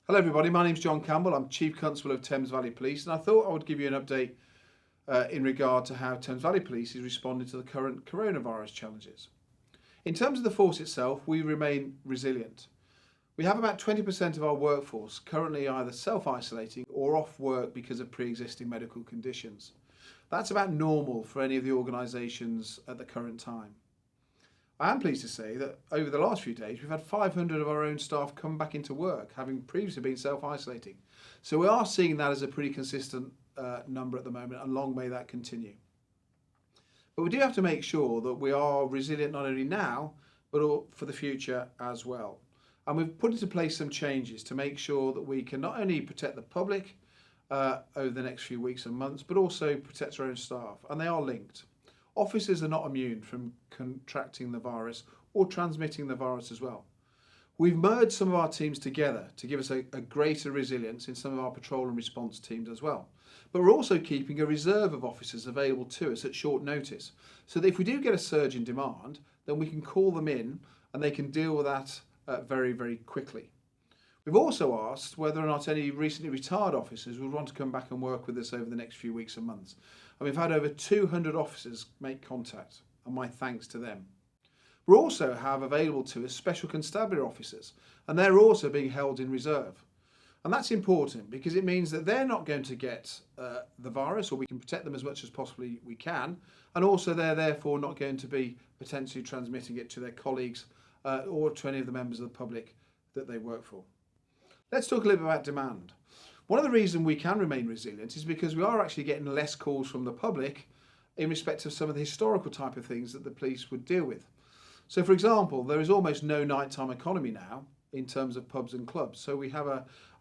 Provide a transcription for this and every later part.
Hello everybody, my name's John Campbell. I'm Chief Constable of Thames Valley Police, and I thought I would give you an update in regard to how Thames Valley Police is responding to the current coronavirus challenges. In terms of the force itself, we remain resilient. We have about 20% of our workforce currently either self-isolating or off work because of pre-existing medical conditions. That's about normal for any of the organisations at the current time. I am pleased to say that over the last few days we've had 500 of our own staff come back into work, having previously been self-isolating. So we are seeing that as a pretty consistent number at the moment, and long may that continue. But we do have to make sure that we are resilient not only now, but for the future as well. And we've put into place some changes to make sure that we can not only protect the public over the next few weeks and months, but also protect our own staff, and they are linked. Officers are not immune from contracting the virus or transmitting the virus as well. We've merged some of our teams together to give us a greater resilience in some of our patrol and response teams as well. But we're also keeping a reserve of officers available to us at short notice, so that if we do get a surge in demand, then we can call them in and they can deal with that very, very quickly. We've also asked whether or not any recently retired officers would want to come back and work with us over the next few weeks and months. And we've had over 200 officers make contact, and my thanks to them. We also have available to us special constabulary officers, and they're also being held in reserve. And that's important because it means that they're not going to get the virus, or we can protect them as much as possibly we can, and also they're therefore not going to be potentially transmitting it to their colleagues or to any of the members of the public that they work for. Let's talk a little bit about demand. One of the reasons we can remain resilient is because we are actually getting less calls from the public in respect of some of the historical type of things that the police would deal with. So for example, there is almost no nighttime economy now in terms of pubs and clubs. So we have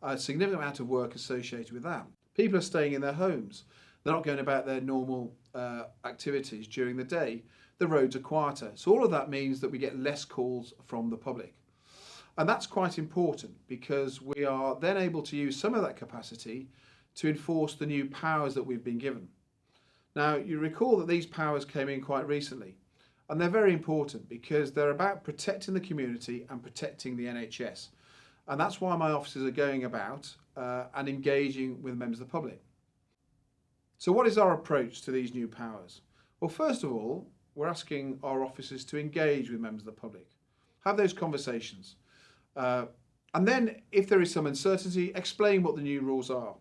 a significant amount of work associated with that. People are staying in their homes. They're not going about their normal activities during the day. The roads are quieter. So all of that means that we get less calls from the public. And that's quite important because we are then able to use some of that capacity to enforce the new powers that we've been given. Now, you recall that these powers came in quite recently, and they're very important because they're about protecting the community and protecting the NHS. And that's why my officers are going about and engaging with members of the public. So what is our approach to these new powers? Well, first of all, we're asking our officers to engage with members of the public, have those conversations. And then, if there is some uncertainty, explain what the new rules are.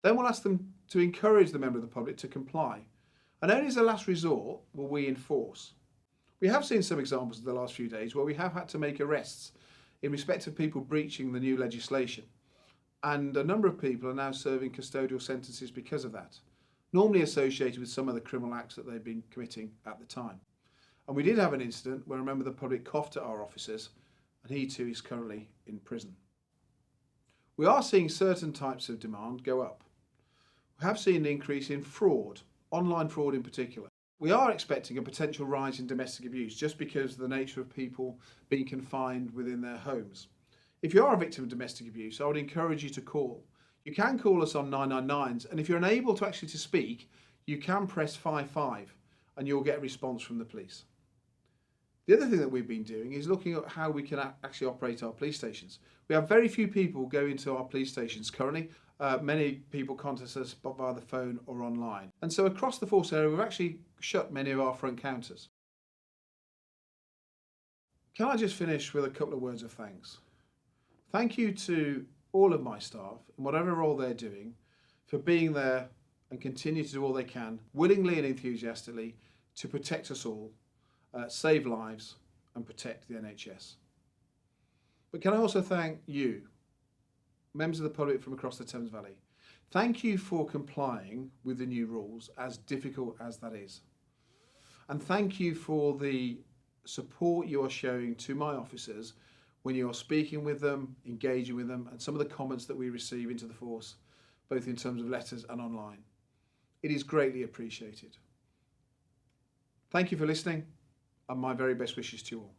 Then we'll ask them to encourage the member of the public to comply. And only as a last resort will we enforce. We have seen some examples in the last few days where we have had to make arrests in respect of people breaching the new legislation. And a number of people are now serving custodial sentences because of that, normally associated with some of the criminal acts that they've been committing at the time. And we did have an incident where a member of the public coughed at our officers, and he too is currently in prison. We are seeing certain types of demand go up. We have seen an increase in fraud, online fraud in particular. We are expecting a potential rise in domestic abuse just because of the nature of people being confined within their homes. If you are a victim of domestic abuse, I would encourage you to call. You can call us on 999s, and if you're unable to actually speak, you can press 55 and you'll get a response from the police. The other thing that we've been doing is looking at how we can actually operate our police stations. We have very few people go into our police stations currently. Many people contact us via the phone or online. And so across the force area, we've actually shut many of our front counters. Can I just finish with a couple of words of thanks? Thank you to all of my staff, in whatever role they're doing, for being there and continue to do all they can, willingly and enthusiastically, to protect us all. Save lives and protect the NHS. But can I also thank you, members of the public from across the Thames Valley. Thank you for complying with the new rules, as difficult as that is. And thank you for the support you are showing to my officers when you're speaking with them, engaging with them, and some of the comments that we receive into the force, both in terms of letters and online. It is greatly appreciated. Thank you for listening, and my very best wishes to you all.